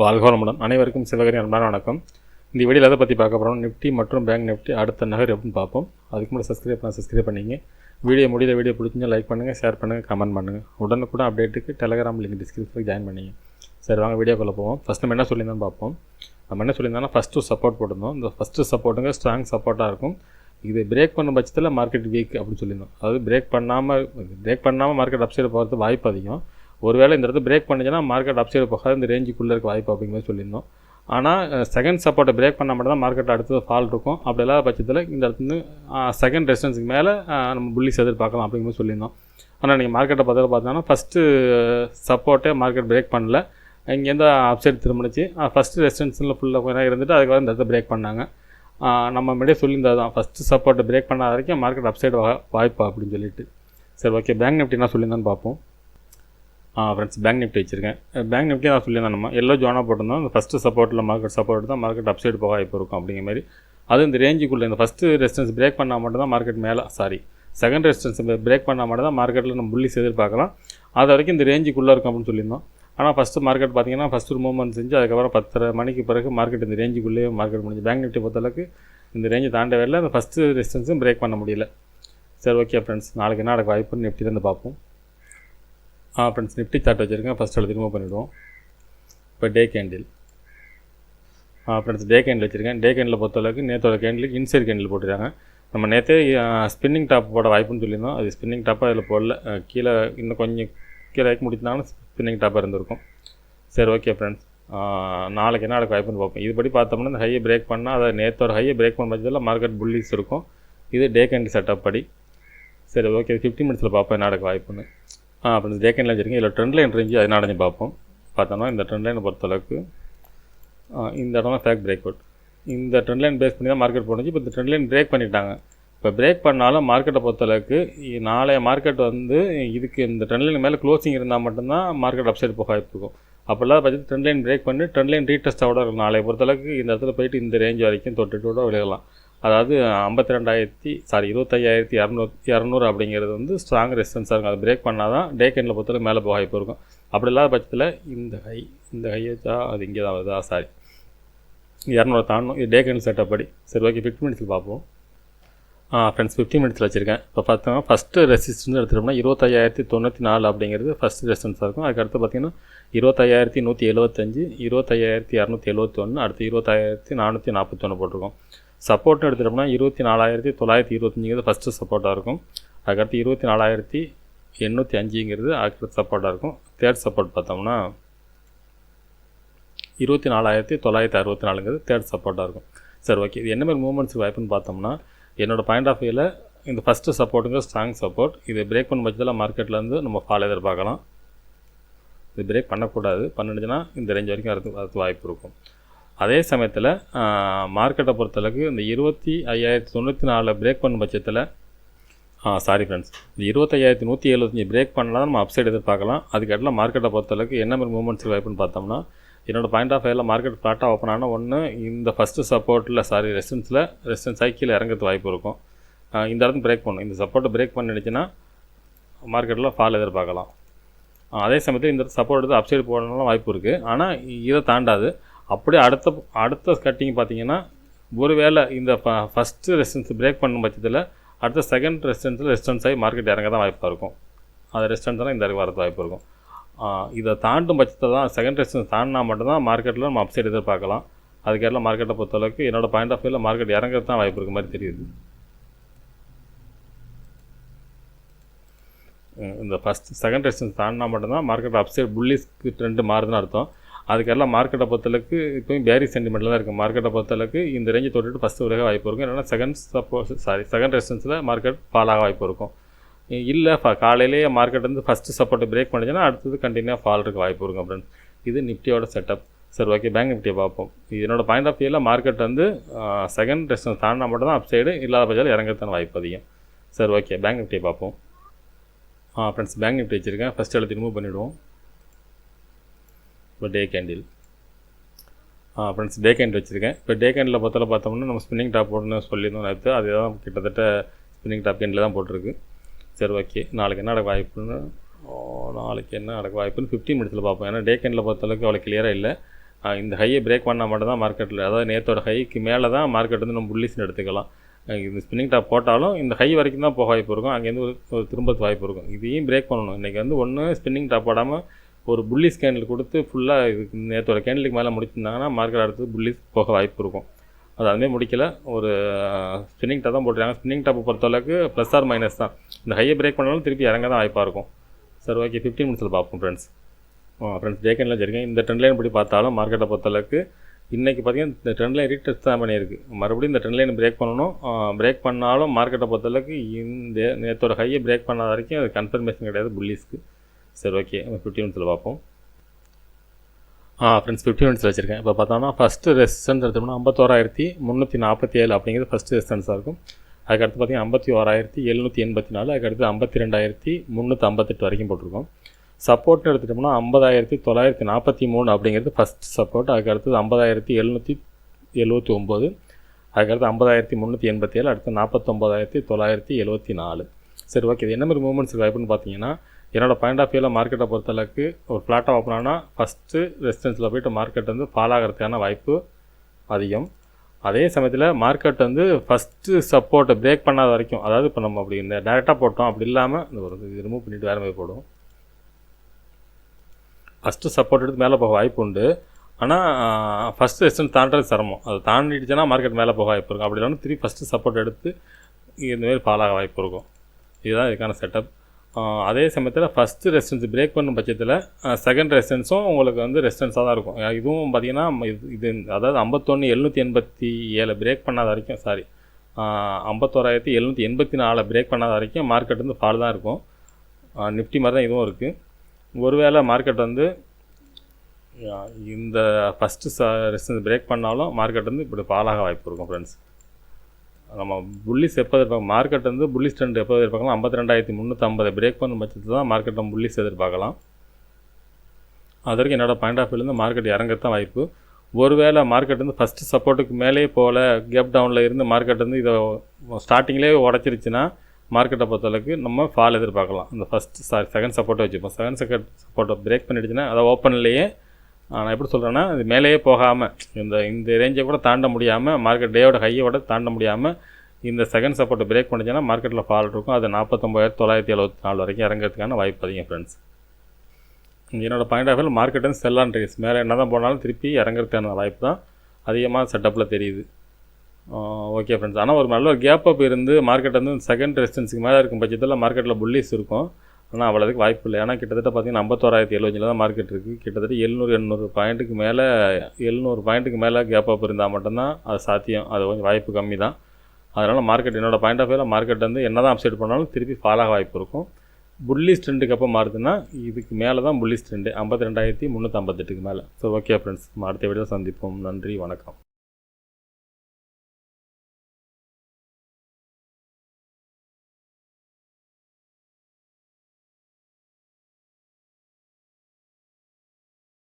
வாழ்க வளமுடன். அனைவருக்கும் சிவகரி அன்பான வணக்கம். இந்த வீடியோவில் எதை பற்றி பார்க்க போகிறோம், நிஃப்டி மற்றும் பேங்க் நிஃப்டி அடுத்த நகர் எப்படின்னு பார்ப்போம். அதுக்கு முன்னாடி சப்ஸ்கிரைப் பண்ணிங்க. வீடியோ பிடிச்சிங்க லைக் பண்ணுங்கள், ஷேர் பண்ணுங்கள், கமெண்ட் பண்ணுங்கள். உடனுக்குடன் அப்டேட்டுக்கு டெலகிராம் லிங்க் டிஸ்கிரிப்ஷனில் ஜாயின் பண்ணிங்க. சரி வாங்க வீடியோக்குள்ளே போவோம். ஃபஸ்ட் நம்ம என்ன சொல்லியிருந்தோம் பார்ப்போம். நம்ம என்ன சொல்லியிருந்தோம்னா ஃபஸ்ட்டு சப்போர்ட் போட்டிருந்தோம். இந்த ஃபஸ்ட்டு சப்போர்ட்டுங்க ஸ்ட்ராங் சப்போர்ட்டாக இருக்கும். இது பிரேக் பண்ண பட்சத்தில் மார்க்கெட் வீக் அப்படின்னு சொல்லியிருந்தோம். அதாவது பிரேக் பண்ணாமல் மார்க்கெட் அப்சைடு போகிறது வாய்ப்பு அதிகம். ஒருவேளை இந்த இடத்துல பிரேக் பண்ணிச்சுன்னா மார்க்கெட் அப்சைடு போகாது, இந்த ரேஞ்சுக்குள்ளே இருக்க வாய்ப்பு அப்படிங்கிற மாதிரி சொல்லியிருந்தோம். ஆனால் செகண்ட் சப்போர்ட்டை பிரேக் பண்ணால் மட்டும் தான் மார்க்கெட் அடுத்தது ஃபால் இருக்கும். அப்படி இல்லாத பட்சத்தில் இந்த இடத்துல செகண்ட் ரெசிஸ்டன்ஸுக்கு மேலே நம்ம புல்லிஸ் எதிர்பார்க்கலாம் அப்படிங்கிற மாதிரி சொல்லியிருந்தோம். ஆனால் நீங்கள் மார்க்கெட்டை பார்த்தோன்னா ஃபஸ்ட்டு சப்போர்ட்டே மார்க்கெட் பிரேக் பண்ணல, இங்கேருந்து அப்சைடு திரும்பிச்சு. ஃபஸ்ட்டு ரெசிஸ்டன்ஸில் ஃபுல்லாக கொஞ்சம் இருந்துட்டு அதுக்காக இந்த இடத்த பிரேக் பண்ணாங்க. நம்ம முன்னாடியே சொல்லியிருந்தது தான், ஃபஸ்ட்டு சப்போர்ட்டை பிரேக் பண்ணாத வரைக்கும் மார்க்கெட் அப்சைடு வாய்ப்பா அப்படின்னு சொல்லிட்டு. சரி ஓகே, பேங்க் நிஃப்டி என்ன சொல்லியிருந்தான்னு பார்ப்போம். ஃப்ரெண்ட்ஸ், பேங்க் நிஃப்டி வச்சுருக்கேன். பேங்க் நிஃப்டி நான் சொல்லியிருந்தேன், நம்ம எல்லோ ஜோனாக போட்டிருந்தோம். இந்த ஃபஸ்ட்டு சப்போர்ட்டில் மார்க்கெட் சப்போர்ட் தான் மார்க்கெட் அப்சைடு போக வாய்ப்பு இருக்கும் அப்படிங்கிற மாதிரி. அது இந்த ரேஞ்சுக்குள்ளே இந்த ஃபஸ்ட்டு ரெசிஸ்டன்ஸ் பிரேக் பண்ணால் மட்டும் தான் மார்க்கெட் செகண்ட் ரெசிஸ்டன்ஸ் பிரேக் பண்ணால் மட்டும் தான் மார்க்கெட்டில் நம்ம புல்லிஸ் எதிர்பார்க்கலாம். அது வரைக்கும் இந்த ரேஞ்சுக்குள்ளே இருக்கும் அப்படின்னு சொல்லியிருந்தோம். ஆனால் ஃபஸ்ட்டு மார்க்கெட் பார்த்திங்கன்னா ஃபஸ்ட்டு ஒரு மூவ்மெண்ட் செஞ்சு அதுக்கப்புறம் 10:30 மணிக்கு பிறகு மார்க்கெட் இந்த ரேஞ்சுக்குள்ளேயே மார்க்கெட் முடிஞ்சு. பேங்க் நிஃப்டி பொறுத்தளவுக்கு இந்த ரேஞ்சு தாண்டவே இல்லை, அந்த ஃபஸ்ட்டு ரெசிஸ்டன்ஸும் பிரேக் பண்ண முடியல. சரி ஓகே ஃப்ரெண்ட்ஸ், நாளைக்கு என்ன நடக்க வாய்ப்புன்னு நிஃப்டிலேருந்து பார்ப்போம். ஃப்ரெண்ட்ஸ், நிஃப்டி சார்ட் வச்சுருக்கேன். ஃபஸ்ட் எடுத்து ரிமூவ் பண்ணிவிடுவோம். இப்போ day candle. Friends, day candle வச்சுருக்கேன். டே கேண்டில் பொறுத்தளவுக்கு நேற்றோட கேண்டிலுக்கு இன்சைட் கேண்டில் போட்டுருக்காங்க. நம்ம நேற்றே ஸ்பின்னிங் டாப் போட வாய்ப்புன்னு சொல்லியிருந்தோம். அது ஸ்பின்னிங் டாப்பாக அதில் போடல, கீழே இன்னும் கொஞ்சம் கீழே முடிச்சிருந்தாங்கன்னா ஸ்பின்னிங் டாப்பாக இருந்திருக்கும். சரி ஓகே ஃப்ரெண்ட்ஸ், நாளைக்கு என்ன நடக்க வாய்ப்புன்னு பார்ப்போம். இதுபடி பார்த்தோம்னா இந்த ஹையை பிரேக் பண்ணால், அதை நேற்றோட ஹையை பிரேக் பண்ண பட்சத்தில் மார்க்கெட் புல்லிஸ் இருக்கும். இது டே கேண்டில் செட்டப் படி. சரி ஓகே, 15 மினிட்ஸில் பார்ப்போம் என்ன நடக்க வாய்ப்புன்னு. அப்புறம் டே கேண்டில் வச்சுருக்கேன். இதில் ட்ரெண்ட் லைன் ரேஞ்சு அது நடந்து பார்ப்போம். பார்த்தோம்னா இந்த ட்ரெண்ட் லைனை பொறுத்தளவுக்கு இந்த இடம் தான் ஃபேக் பிரேக் அவுட். இந்த ட்ரெண்ட் லைன் பேஸ் பண்ணி தான் மார்க்கெட் போணுச்சு. இப்போ இந்த ட்ரெண்ட் லைன் பிரேக் பண்ணிட்டாங்க. இப்போ பிரேக் பண்ணாலும் மார்க்கெட்டை பொறுத்தளவுக்கு நாளைய மார்க்கெட் இதுக்கு இந்த ட்ரெண்ட் லைன் மேலே க்ளோசிங் இருந்தால் மட்டும்தான் மார்க்கெட் அப்சைடு போக வாய்ப்பு இருக்கும். அப்போல்லாம் பட்சத்து ட்ரெண்ட் லைன் பிரேக் பண்ணி ட்ரெண்ட் லைன் ரீடெஸ்ட்டாக கூட இருக்கும். நாளைய பொறுத்தளவுக்கு இந்த இடத்துல போயிட்டு இந்த ரேஞ்ச் வரைக்கும் தொட்டுட்டு கூட விளையாடலாம். அதாவது 25,200 அப்படிங்கிறது ஸ்ட்ராங் ரெசிஸ்டன்ஸாக இருக்கும். அது பிரேக் பண்ணால் தான் டே கேண்டில் பொறுத்தவரை மேலே போக வாய்ப்பு இருக்கும். அப்படி இல்லாத பட்சத்தில் இந்த ஹையச்சா அது இங்கே தான் வருதா, 200 தாண்டணும். இது டே கேண்டில் செட்டப் படி. சரி ஓகே, 15 மினிட்ஸில் பார்ப்போம். ஃப்ரெண்ட்ஸ், 15 மினிட்ஸில் வச்சுருக்கேன். இப்போ பார்த்தோம்னா ஃபஸ்ட்டு ரெசிஸ்டன்ஸ் எடுத்துட்டோம்னா 25,094 அப்படிங்கிறது ஃபஸ்ட்டு ரெசிஸ்டன்ஸாக இருக்கும். அதுக்கடுத்து பார்த்திங்கன்னா 25,175, 25,271, அடுத்து 25,441 போட்டிருக்கோம். சப்போர்ட்னு எடுத்துட்டோம்னா 24,925 ஃபஸ்ட்டு சப்போர்ட்டாக இருக்கும். அதுக்கடுத்து 24,805 அடுத்த சப்போர்ட்டாக இருக்கும். தேர்ட் சப்போர்ட் பார்த்தோம்னா 24,964 தேர்ட் சப்போர்ட்டாக இருக்கும். சரி ஓகே, இது என்ன மாதிரி மூவ்மெண்ட்ஸ் வாய்ப்புன்னு பார்த்தோம்னா, என்னோடய பாயிண்ட் ஆஃப் வியூவில் இந்த ஃபஸ்ட்டு சப்போர்ட்டுங்க ஸ்ட்ராங் சப்போர்ட். இது பிரேக் பண்ண பட்சத்தில் மார்க்கெட்லேருந்து நம்ம ஃபால் எதிர்பார்க்கலாம். இது பிரேக் பண்ணக்கூடாது, பண்ணிடுச்சுன்னா இந்த ரேஞ்ச் வரைக்கும் அதுக்கு வாய்ப்பு இருக்கும். அதே சமயத்தில் மார்க்கெட்டை பொறுத்தளவுக்கு இந்த 25,094 பிரேக் பண்ண பட்சத்தில் ஃப்ரெண்ட்ஸ், இந்த 25,175 பிரேக் பண்ணலாம் நம்ம அப்சைடு எதிர்பார்க்கலாம். அதுக்கெல்லாம் மார்க்கெட்டை பொறுத்தளவுக்கு என்ன மாதிரி மூவ்மெண்ட்ஸ் வாய்ப்புன்னு பார்த்தோம்னா, என்னோடய பாயிண்ட் ஆஃப் வியூவில் மார்க்கெட் ஃப்ளாட்டாக ஓப்பன் ஆனால் ஒன்று இந்த ஃபஸ்ட்டு சப்போர்ட்டில் ரெசிஸ்டன்ஸ் கீழே இறங்கிறது வாய்ப்பு இருக்கும். இந்த இடத்துல பிரேக் பண்ணணும். இந்த சப்போர்ட்டை பிரேக் பண்ணிடுச்சுன்னா மார்க்கெட்டில் ஃபால் எதிர்பார்க்கலாம். அதே சமயத்தில் இந்த சப்போர்ட் அப்சைடு போடணும்னு வாய்ப்பு இருக்குது. ஆனால் இதை தாண்டாது. அப்படியே அடுத்த கட்டிங் பார்த்திங்கன்னா, ஒருவேளை இந்த ஃபஸ்ட்டு ரெசிஸ்டன்ஸ் பிரேக் பண்ணும் பட்சத்தில் அடுத்த செகண்ட் ரெசிஸ்டன்ஸ் ஆகி மார்க்கெட் இறங்க தான் வாய்ப்பாக இருக்கும். அது ரெசிஸ்டன்ஸ் தான் இந்த வரது வாய்ப்பு இருக்கும். இதை தாண்டும் பட்சத்தில் தான் செகண்ட் ரெசிஸ்டன்ஸ் தாண்டினா மட்டும்தான் மார்க்கெட்டில் நம்ம அப்சைடு எதிர்பார்க்கலாம். அதுக்கெல்லாம் மார்க்கெட்டை பொறுத்தளவுக்கு என்னோடய பாயிண்ட் ஆஃப் வியூவில் மார்க்கெட் இறங்கிறது தான் வாய்ப்பு இருக்க மாதிரி தெரியுது. இந்த செகண்ட் ரெசிஸ்டன்ஸ் தாண்டினா மட்டும்தான் மார்க்கெட் அப்சைடு புல்லிஸ்க்கு ட்ரெண்டு மாறுதுன்னு அர்த்தம். அதுக்கெல்லாம் மார்க்கெட்டை பொறுத்தளவுக்கு இப்போயும் பேரி சென்டிமெண்ட்டில் தான் இருக்குது. மார்க்கெட்டை பொறுத்தளவுக்கு இந்த ரேஞ்சை தொட்டுட்டு ஃபஸ்ட்டு விலக வாய்ப்பு இருக்கும். இல்லைனா செகண்ட் ரெசிஸ்டன்ஸில் மார்க்கெட் ஃபால் ஆக வாய்ப்பு இருக்கும். இல்லை காலையிலேயே மார்க்கெட் ஃபஸ்ட்டு சப்போர்ட்டை பிரேக் பண்ணிச்சுன்னா அடுத்தது கண்டினியூவாக ஃபால் இருக்க வாய்ப்பு இருக்கும். அப்படின்னு இது நிஃப்டியோட செட்டப். சரி ஓகே, பேங்க் நிஃப்டியை பார்ப்போம். என்னோடய பாயிண்ட் ஆஃப் வியூவில் மார்க்கெட் செகண்ட் ரெசிஸ்டன்ஸ் தாண்டினா மட்டும் தான் அப்சைடு, இல்லாத பட்சத்தில் இறங்கிறதான வாய்ப்பு அதிகம். சரி ஓகே, பேங்க் நிஃப்டியை பார்ப்போம். ஃப்ரெண்ட்ஸ், பேங்க் நிஃப்டி வச்சுருக்கேன். ஃபஸ்ட் எடுத்து ரிமூவ் பண்ணிவிடுவோம். இப்போ day candle. Friends, day candle வச்சுருக்கேன். இப்போ டே கேண்டில் பார்த்தோம்னா நம்ம ஸ்பின்னிங் டாப் போட்டுன்னு சொல்லியிருந்தோம் நேற்று. அதுதான் கிட்டத்தட்ட ஸ்பின்னிங் டாப் கேண்டில் தான் போட்டிருக்கு. சரி ஓகே, நாளைக்கு என்ன நடக்க வாய்ப்புன்னு 15 மினிட்ஸில் பார்ப்போம். ஏன்னா டே கேண்டில் பொறுத்தளவுக்கு அவ்வளோ கிளியராக இல்லை. இந்த ஹையை பிரேக் பண்ணால் மட்டும் தான் மார்க்கெட்டில், அதாவது நேற்றோட ஹைக்கு மேலே தான் மார்க்கெட் வந்து நம்ம புல்லிஸ்னு எடுத்துக்கலாம். இந்த ஸ்பின்னிங் டாப் போட்டாலும் இந்த ஹை வரைக்கும் தான் போக வாய்ப்பு இருக்கும், அங்கேருந்து ஒரு திரும்பத்து வாய்ப்பு இருக்கும். இதையும் பிரேக் பண்ணணும். இன்றைக்கி வந்து ஒன்று ஸ்பின்னிங் டாப் போடாமல் ஒரு புல்லிஸ் கேண்டில் கொடுத்து ஃபுல்லாக இதுக்கு நேற்றோட கேண்டிலுக்கு மேலே முடிச்சிருந்தாங்கன்னா மார்க்கெட் அடுத்து புல்லிஸ் போக வாய்ப்பு இருக்கும். அது அதுமாதிரி முடிக்கல, ஒரு ஸ்பின்னிங் டாப் தான் போட்டுருக்காங்க. ஸ்பின்னிங் டாப்பை பொறுத்தளவுக்கு ப்ளஸ் ஆர் மைனஸ் தான். இந்த ஹையை பிரேக் பண்ணாலும் திருப்பி இறங்க தான் வாய்ப்பாக இருக்கும். சரி, ஓகே, 15 மினிட்ஸில் பார்ப்போம் ஃப்ரெண்ட்ஸ். ஃப்ரெண்ட்ஸ், டே கேண்டில் வச்சுருக்கேன். இந்த ட்ரெண்ட் லைன் படி பார்த்தாலும் மார்க்கெட்டை பொறுத்தளவுக்கு இன்றைக்கி பார்த்திங்கன்னா இந்த ட்ரெண்ட் லைன் ரீடெஸ்ட் தான் பண்ணியிருக்கு. மறுபடியும் இந்த ட்ரெண்ட் லைன் பிரேக் பண்ணணும். பிரேக் பண்ணாலும் மார்க்கெட்டை பொறுத்தளவுக்கு இந்த நேற்றோட ஹையை பிரேக் பண்ணாத வரைக்கும் அது கன்ஃபர்மேஷன் கிடையாது புல்லிஸ்க்கு. சரி, ஓகே, 15 மினிட்ஸில் பார்ப்போம். ஃப்ரெண்ட்ஸ், 15 மினிட்ஸில் வச்சுருக்கேன். இப்போ பார்த்தோம்னா ஃபஸ்ட்டு ரெசிஸ்டன்ஸ் எடுத்தோம்னா 51,347 அப்படிங்கிறது ஃபஸ்ட்டு ரெசிஸ்டன்ஸாக இருக்கும். அதுக்கடுத்து பார்த்திங்கன்னா 51,784, அதுக்கடுத்து 52,358 வரைக்கும் போட்டிருக்கோம். சப்போர்ட்னு எடுத்துட்டோம்னா 50,943 அப்படிங்கிறது ஃபஸ்ட் சப்போர்ட். அதுக்கடுத்தது 50,779, அதுக்கடுத்து 50,387, அடுத்து 49,974. சரி, ஓகே, இது என்ன மாதிரி மூவ்மெண்ட்ஸ் இருக்குது அப்படின்னு பார்த்தீங்கன்னா, என்னோடய பாயிண்ட் ஆஃப் வியூவில் மார்க்கெட்டை பொறுத்தளவுக்கு ஒரு ஃப்ளாட்டாக ஓப்பன் ஆனால் ஃபஸ்ட்டு ரெசிஸ்டன்ஸில் போய்ட்டு மார்க்கெட் வந்து ஃபால் ஆகிறதுக்கான வாய்ப்பு அதிகம். அதே சமயத்தில் மார்க்கெட் வந்து ஃபஸ்ட்டு சப்போர்ட்டை பிரேக் பண்ணாத வரைக்கும், அதாவது இப்போ நம்ம அப்படி இந்த டேரெக்டாக போட்டோம், அப்படி இல்லாமல் இந்த ஒரு ரிமூவ் பண்ணிவிட்டு வேறு மாதிரி போடுவோம். ஃபஸ்ட்டு சப்போர்ட் எடுத்து மேலே போக வாய்ப்பு உண்டு. ஆனால் ஃபஸ்ட்டு ரெசிஸ்டன்ஸ் தாண்டது சிரமம். அது தாண்டிடுச்சுன்னா மார்க்கெட் மேலே போக வாய்ப்பு இருக்கும். அப்படி இல்லைன்னா திருப்பி ஃபஸ்ட்டு சப்போர்ட் எடுத்து இந்தமாரி ஃபால் ஆக வாய்ப்பு இருக்கும். இதுதான் இதுக்கான செட்டப். அதே சமயத்தில் ஃபஸ்ட்டு ரெசிஸ்டன்ஸ் பிரேக் பண்ணும் பட்சத்தில் செகண்ட் ரெசிஸ்டன்ஸும் உங்களுக்கு வந்து ரெசிஸ்டன்ஸாக தான் இருக்கும். இதுவும் பார்த்திங்கன்னா இது அதாவது 51,787 பிரேக் பண்ணாத வரைக்கும், 51,784 பிரேக் பண்ணாத வரைக்கும் மார்க்கெட் வந்து ஃபால் தான் இருக்கும். நிஃப்டி மாதிரி தான் இதுவும் இருக்குது. ஒருவேளை மார்க்கெட் வந்து இந்த ஃபஸ்ட்டு ரெசிஸ்டன்ஸ் பிரேக் பண்ணாலும் மார்க்கெட் வந்து இப்படி ஃபாலாக வாய்ப்பு இருக்கும். ஃப்ரெண்ட்ஸ், நம்ம புல்லிஸ் எப்போ எதிர்பார்க்கலாம், மார்க்கெட் வந்து புல்லிஸ் ட்ரெண்ட் எப்போ எதிர்பார்க்கலாம், 52,350 பிரேக் பண்ணும் பட்சத்தில் தான் மார்க்கெட் நம்ம புல்லிஸ் எதிர்பார்க்கலாம். அது வரைக்கும் என்னோடய பாயிண்ட் ஆஃப் வியூலேருந்து மார்க்கெட் இறங்கத்தான் தான் வாய்ப்பு. ஒருவேளை மார்க்கெட் வந்து ஃபஸ்ட்டு சப்போர்ட்டுக்கு மேலே போல் கேப் டவுனில் இருந்து மார்க்கெட் வந்து இதை ஸ்டார்டிங்லேயே உடச்சிருச்சுன்னா மார்க்கெட்டை பொறுத்தளவுக்கு நம்ம ஃபால் எதிர்பார்க்கலாம். இந்த செகண்ட் சப்போர்ட்டை வச்சுப்போம். செகண்ட் சப்போர்ட்டை பிரேக் பண்ணிடுச்சுன்னா அதை ஓப்பன்லேயே நான் எப்படி சொல்கிறேன்னா, இது மேலேயே போகாமல் இந்த ரேஞ்சை கூட தாண்ட முடியாமல், மார்க்கெட் டேயோட ஹையோட தாண்ட முடியாமல் இந்த செகண்ட் சப்போர்ட்டை பிரேக் பண்ணிச்சுன்னா மார்க்கெட்டில் ஃபால் இருக்கும். அது 49,974 வரைக்கும் இறங்கிறதுக்கான வாய்ப்பு அதிகம். ஃப்ரெண்ட்ஸ், என்னோடய பாயிண்ட் ஆஃப் வியூ மார்க்கெட் வந்து செல் அண்ட் ரேஸ், மேலே என்ன தான் போனாலும் திருப்பி இறங்கிறதுக்கான வாய்ப்பு தான் அதிகமாக செட்டப்பில் தெரியுது. ஓகே ஃப்ரெண்ட்ஸ், ஆனால் ஒரு நல்ல ஒரு கேப் அப் இருந்து மார்க்கெட் வந்து செகண்ட் ரெசிஸ்டன்ஸுக்கு மேலே இருக்கும் பட்சத்தில் மார்க்கெட்டில் புல்லிஸ் இருக்கும். ஆனால் அவ்வளோதுக்கு வாய்ப்பு இல்லை. ஏன்னா கிட்டத்தட்ட பார்த்திங்கன்னா 51,075 தான் மார்க்கெட் இருக்குது. கிட்டத்தட்ட 700 பாயிண்ட்டுக்கு மேலே 700 பாயிண்ட்டுக்கு மேலே கேப் அப் இருந்தால் மட்டும்தான் அது சாத்தியம். அது கொஞ்சம் வாய்ப்பு கம்மி தான். அதனால் மார்க்கெட், என்னோடய பாயிண்ட் ஆஃப் வியூவில் மார்க்கெட் வந்து என்ன தான் அப்சைட் பண்ணாலும் திருப்பி ஃபாலாக வாய்ப்பு இருக்கும். புல்லிஸ் ட்ரெண்டுக்கு எப்போ மாறுதுன்னா இதுக்கு மேலே தான் புல்லிஸ் ட்ரெண்டு, 52,358க்கு மேலே. ஸோ ஓகே ஃப்ரெண்ட்ஸ், அடுத்த வீடியோ சந்திப்போம். நன்றி, வணக்கம்.